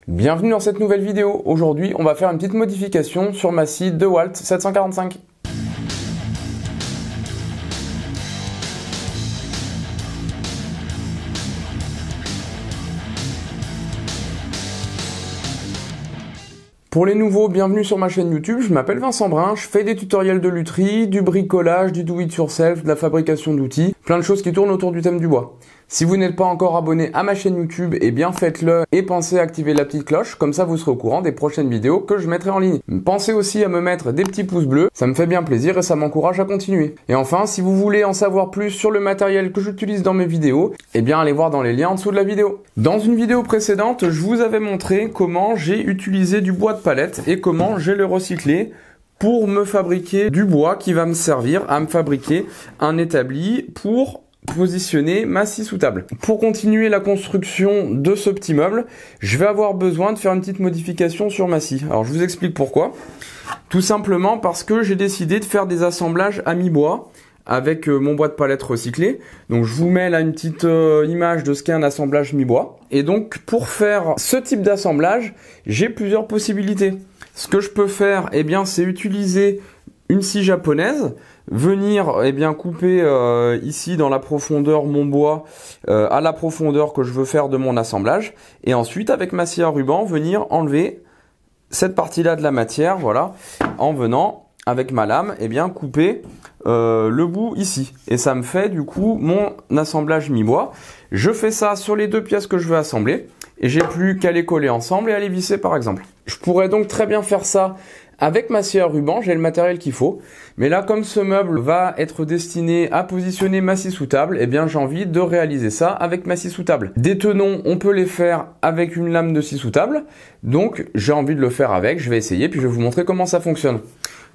Bienvenue dans cette nouvelle vidéo. Aujourd'hui, on va faire une petite modification sur ma scie DeWalt 745. Pour les nouveaux, bienvenue sur ma chaîne YouTube, je m'appelle Vincent Brun, je fais des tutoriels de lutherie, du bricolage, du do-it-yourself, de la fabrication d'outils, plein de choses qui tournent autour du thème du bois. Si vous n'êtes pas encore abonné à ma chaîne YouTube, eh bien faites-le et pensez à activer la petite cloche, comme ça vous serez au courant des prochaines vidéos que je mettrai en ligne. Pensez aussi à me mettre des petits pouces bleus, ça me fait bien plaisir et ça m'encourage à continuer. Et enfin, si vous voulez en savoir plus sur le matériel que j'utilise dans mes vidéos, eh bien allez voir dans les liens en dessous de la vidéo. Dans une vidéo précédente, je vous avais montré comment j'ai utilisé du bois de palette et comment j'ai le recyclé pour me fabriquer du bois qui va me servir à me fabriquer un établi pour positionner ma scie sous table. Pour continuer la construction de ce petit meuble, je vais avoir besoin de faire une petite modification sur ma scie. Alors je vous explique pourquoi. Tout simplement parce que j'ai décidé de faire des assemblages à mi-bois avec mon bois de palette recyclé. Donc je vous mets là une petite image de ce qu'est un assemblage mi-bois. Et donc pour faire ce type d'assemblage, j'ai plusieurs possibilités. Ce que je peux faire, eh bien, c'est utiliser une scie japonaise, venir couper ici dans la profondeur mon bois à la profondeur que je veux faire de mon assemblage, et ensuite avec ma scie à ruban venir enlever cette partie-là de la matière, voilà, en venant avec ma lame couper le bout ici, et ça me fait du coup mon assemblage mi-bois. Je fais ça sur les deux pièces que je veux assembler, et j'ai plus qu'à les coller ensemble et à les visser par exemple. Je pourrais donc très bien faire ça avec ma scie à ruban, j'ai le matériel qu'il faut. Mais là, comme ce meuble va être destiné à positionner ma scie sous table, eh bien j'ai envie de réaliser ça avec ma scie sous table. Des tenons, on peut les faire avec une lame de scie sous table. Donc j'ai envie de le faire avec, je vais essayer, puis je vais vous montrer comment ça fonctionne.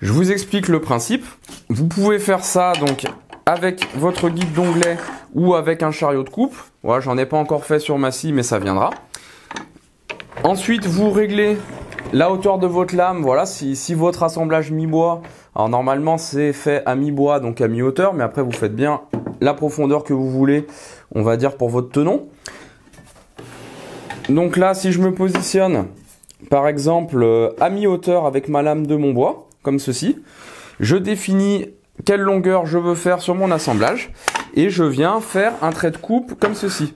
Je vous explique le principe. Vous pouvez faire ça donc avec votre guide d'onglet ou avec un chariot de coupe. Voilà, j'en ai pas encore fait sur ma scie, mais ça viendra. Ensuite, vous réglez la hauteur de votre lame, voilà, si votre assemblage mi-bois, alors normalement c'est fait à mi-bois, donc à mi-hauteur, mais après vous faites bien la profondeur que vous voulez, on va dire pour votre tenon. Donc là, si je me positionne, par exemple, à mi-hauteur avec ma lame de mon bois, comme ceci, je définis quelle longueur je veux faire sur mon assemblage, et je viens faire un trait de coupe comme ceci.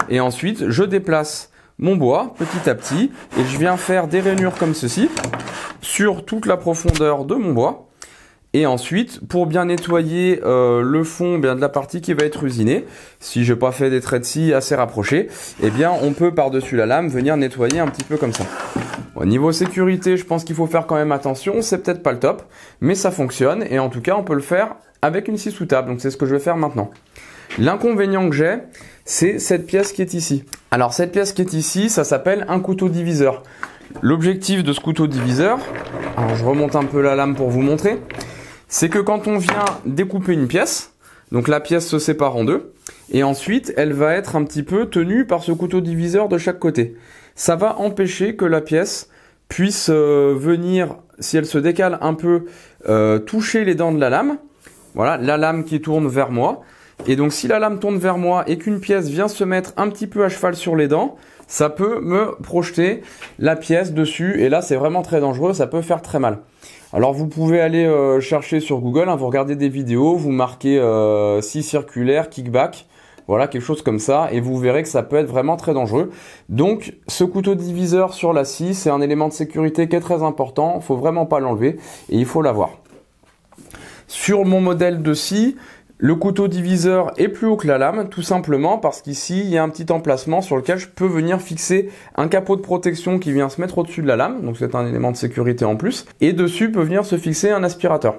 Et ensuite, je déplace mon bois petit à petit et je viens faire des rainures comme ceci sur toute la profondeur de mon bois. Et ensuite, pour bien nettoyer le fond de la partie qui va être usinée, si j'ai pas fait des traits de scie assez rapprochés, eh bien on peut par-dessus la lame venir nettoyer un petit peu comme ça. Au niveau sécurité, je pense qu'il faut faire quand même attention, c'est peut-être pas le top, mais ça fonctionne et en tout cas on peut le faire avec une scie sous table, donc c'est ce que je vais faire maintenant. L'inconvénient que j'ai, c'est cette pièce qui est ici. Alors cette pièce qui est ici, ça s'appelle un couteau diviseur. L'objectif de ce couteau diviseur, alors je remonte un peu la lame pour vous montrer, c'est que quand on vient découper une pièce, donc la pièce se sépare en deux, et ensuite elle va être un petit peu tenue par ce couteau diviseur de chaque côté. Ça va empêcher que la pièce puisse venir, si elle se décale un peu, toucher les dents de la lame. Voilà, la lame qui tourne vers moi. Et donc si la lame tourne vers moi et qu'une pièce vient se mettre un petit peu à cheval sur les dents, ça peut me projeter la pièce dessus. Et là, c'est vraiment très dangereux, ça peut faire très mal. Alors vous pouvez aller chercher sur Google, vous regardez des vidéos, vous marquez scie circulaire, kickback, voilà, quelque chose comme ça, et vous verrez que ça peut être vraiment très dangereux. Donc ce couteau diviseur sur la scie, c'est un élément de sécurité qui est très important, il ne faut vraiment pas l'enlever et il faut l'avoir. Sur mon modèle de scie, le couteau diviseur est plus haut que la lame, tout simplement parce qu'ici, il y a un petit emplacement sur lequel je peux venir fixer un capot de protection qui vient se mettre au-dessus de la lame, donc c'est un élément de sécurité en plus, et dessus peut venir se fixer un aspirateur.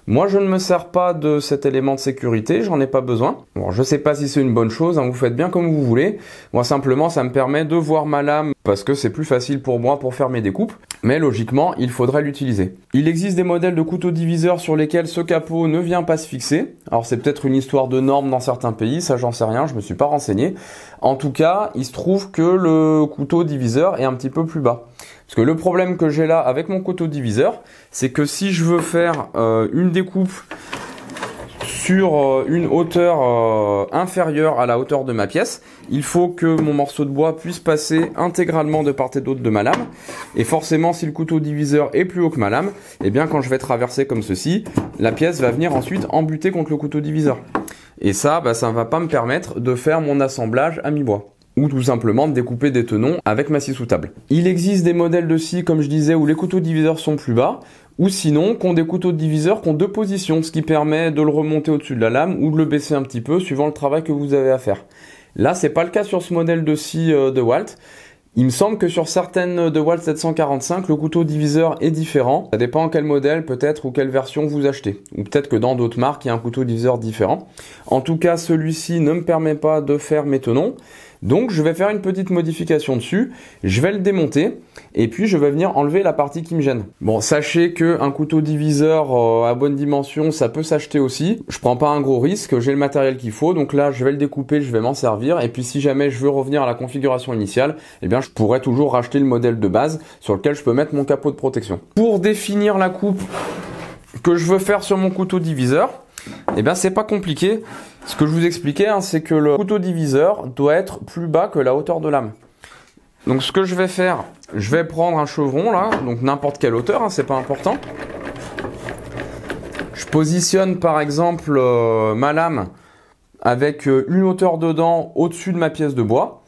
Moi, je ne me sers pas de cet élément de sécurité, j'en ai pas besoin. Bon, je sais pas si c'est une bonne chose, vous faites bien comme vous voulez. Moi, simplement, ça me permet de voir ma lame parce que c'est plus facile pour moi pour faire mes découpes. Mais logiquement, il faudrait l'utiliser. Il existe des modèles de couteaux diviseurs sur lesquels ce capot ne vient pas se fixer. Alors, c'est peut-être une histoire de normes dans certains pays, ça j'en sais rien, je me suis pas renseigné. En tout cas, il se trouve que le couteau diviseur est un petit peu plus bas. Parce que le problème que j'ai là avec mon couteau diviseur, c'est que si je veux faire une découpe sur une hauteur inférieure à la hauteur de ma pièce. Il faut que mon morceau de bois puisse passer intégralement de part et d'autre de ma lame. Et forcément, si le couteau diviseur est plus haut que ma lame, eh bien quand je vais traverser comme ceci, la pièce va venir ensuite embuter contre le couteau diviseur. Et ça, ça ne va pas me permettre de faire mon assemblage à mi-bois. Ou tout simplement de découper des tenons avec ma scie sous table. Il existe des modèles de scie, comme je disais, où les couteaux diviseurs sont plus bas, ou sinon, qui ont des couteaux diviseurs qui ont deux positions, ce qui permet de le remonter au-dessus de la lame ou de le baisser un petit peu suivant le travail que vous avez à faire. Là, c'est pas le cas sur ce modèle de scie de Walt. Il me semble que sur certaines de Walt 745, le couteau diviseur est différent. Ça dépend quel modèle peut-être ou quelle version vous achetez. Ou peut-être que dans d'autres marques, il y a un couteau diviseur différent. En tout cas, celui-ci ne me permet pas de faire mes tenons. Donc je vais faire une petite modification dessus, je vais le démonter et puis je vais venir enlever la partie qui me gêne. Bon, sachez qu'un couteau diviseur à bonne dimension, ça peut s'acheter aussi. Je prends pas un gros risque, j'ai le matériel qu'il faut, donc là je vais le découper, je vais m'en servir et puis si jamais je veux revenir à la configuration initiale, eh bien je pourrais toujours racheter le modèle de base sur lequel je peux mettre mon capot de protection. Pour définir la coupe que je veux faire sur mon couteau diviseur, eh bien c'est pas compliqué. Ce que je vous expliquais, c'est que le couteau diviseur doit être plus bas que la hauteur de lame. Donc ce que je vais faire, je vais prendre un chevron là, donc n'importe quelle hauteur, c'est pas important. Je positionne par exemple ma lame avec une hauteur dedans au-dessus de ma pièce de bois.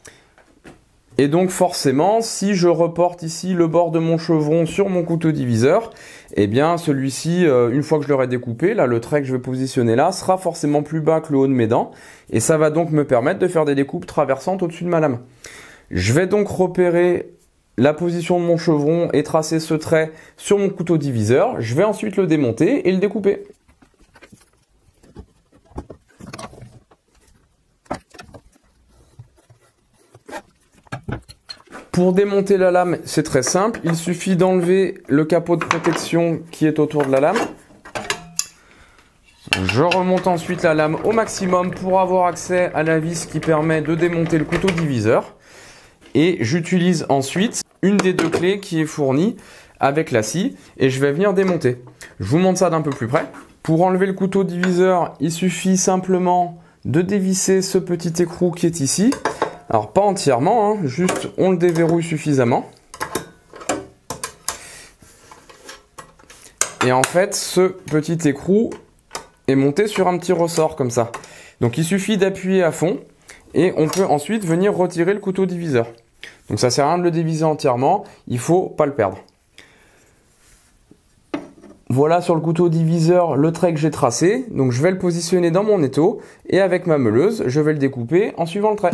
Et donc forcément, si je reporte ici le bord de mon chevron sur mon couteau diviseur, eh bien celui-ci, une fois que je l'aurai découpé, là le trait que je vais positionner là, sera forcément plus bas que le haut de mes dents. Et ça va donc me permettre de faire des découpes traversantes au-dessus de ma lame. Je vais donc repérer la position de mon chevron et tracer ce trait sur mon couteau diviseur. Je vais ensuite le démonter et le découper. Pour démonter la lame, c'est très simple. Il suffit d'enlever le capot de protection qui est autour de la lame. Je remonte ensuite la lame au maximum pour avoir accès à la vis qui permet de démonter le couteau diviseur. Et j'utilise ensuite une des deux clés qui est fournie avec la scie et je vais venir démonter. Je vous montre ça d'un peu plus près. Pour enlever le couteau diviseur, il suffit simplement de dévisser ce petit écrou qui est ici. Alors pas entièrement, juste on le déverrouille suffisamment. Et en fait, ce petit écrou est monté sur un petit ressort comme ça. Donc il suffit d'appuyer à fond et on peut ensuite venir retirer le couteau diviseur. Donc ça sert à rien de le déviser entièrement, il faut pas le perdre. Voilà sur le couteau diviseur le trait que j'ai tracé. Donc je vais le positionner dans mon étau et avec ma meuleuse, je vais le découper en suivant le trait.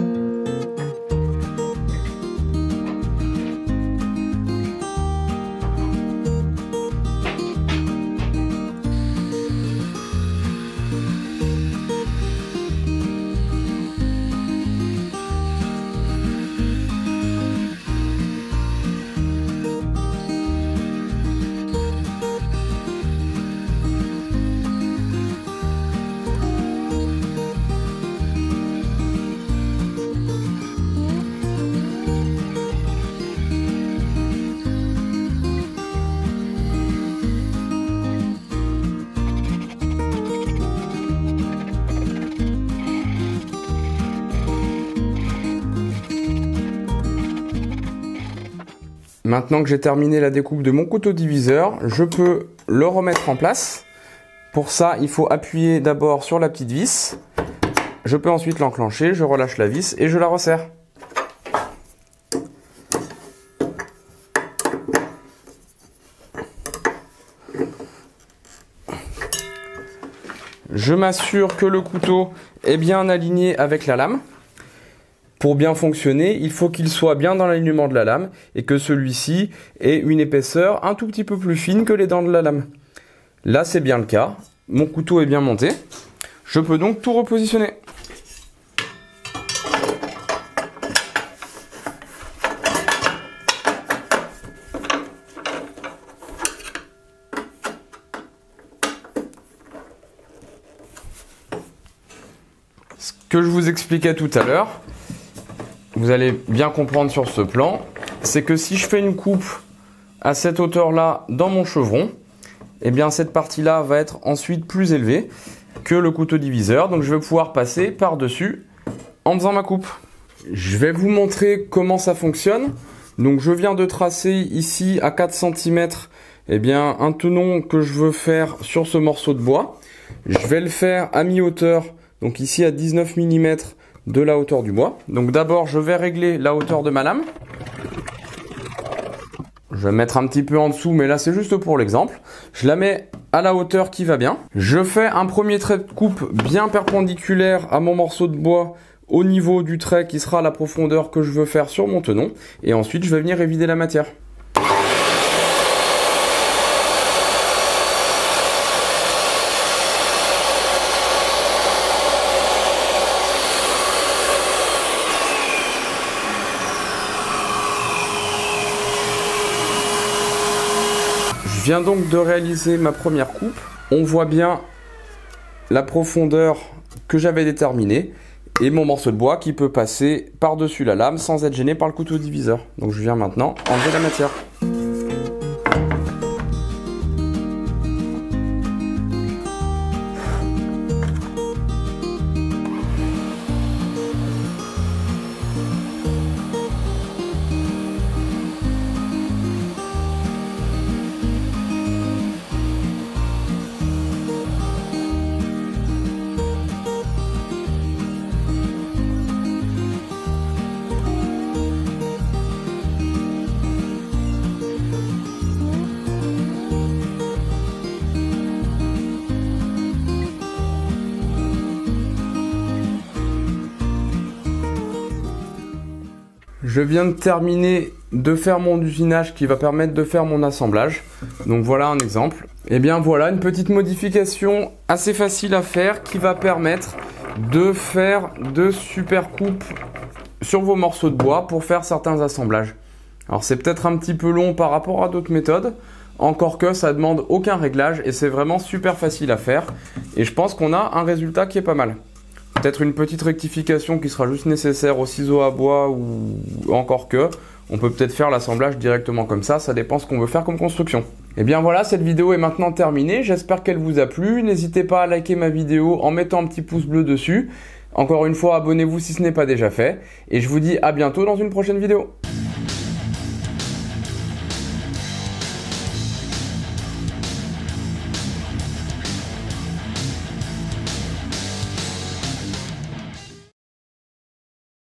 Maintenant que j'ai terminé la découpe de mon couteau diviseur, je peux le remettre en place. Pour ça, il faut appuyer d'abord sur la petite vis. Je peux ensuite l'enclencher, je relâche la vis et je la resserre. Je m'assure que le couteau est bien aligné avec la lame. Pour bien fonctionner, il faut qu'il soit bien dans l'alignement de la lame et que celui-ci ait une épaisseur un tout petit peu plus fine que les dents de la lame. Là, c'est bien le cas. Mon couteau est bien monté. Je peux donc tout repositionner. Ce que je vous expliquais tout à l'heure, vous allez bien comprendre sur ce plan, c'est que si je fais une coupe à cette hauteur-là dans mon chevron, eh bien cette partie-là va être ensuite plus élevée. que le couteau diviseur. Donc je vais pouvoir passer par-dessus en faisant ma coupe. Je vais vous montrer comment ça fonctionne. Donc je viens de tracer ici à 4 cm un tenon que je veux faire sur ce morceau de bois. Je vais le faire à mi-hauteur, donc ici à 19 mm de la hauteur du bois. Donc d'abord je vais régler la hauteur de ma lame. Je vais mettre un petit peu en dessous, mais là c'est juste pour l'exemple. Je la mets à la hauteur qui va bien. Je fais un premier trait de coupe bien perpendiculaire à mon morceau de bois au niveau du trait qui sera la profondeur que je veux faire sur mon tenon. Et ensuite, je vais venir évider la matière. Je viens donc de réaliser ma première coupe. On voit bien la profondeur que j'avais déterminée et mon morceau de bois qui peut passer par-dessus la lame sans être gêné par le couteau diviseur. Donc je viens maintenant enlever la matière. Je viens de terminer de faire mon usinage qui va permettre de faire mon assemblage. Donc voilà un exemple. Et bien voilà une petite modification assez facile à faire qui va permettre de faire de super coupes sur vos morceaux de bois pour faire certains assemblages. Alors c'est peut-être un petit peu long par rapport à d'autres méthodes, encore que ça demande aucun réglage et c'est vraiment super facile à faire. Et je pense qu'on a un résultat qui est pas mal. Peut-être une petite rectification qui sera juste nécessaire au ciseau à bois ou encore que. On peut peut-être faire l'assemblage directement comme ça dépend ce qu'on veut faire comme construction. Et bien voilà, cette vidéo est maintenant terminée, j'espère qu'elle vous a plu. N'hésitez pas à liker ma vidéo en mettant un petit pouce bleu dessus. Encore une fois, abonnez-vous si ce n'est pas déjà fait. Et je vous dis à bientôt dans une prochaine vidéo.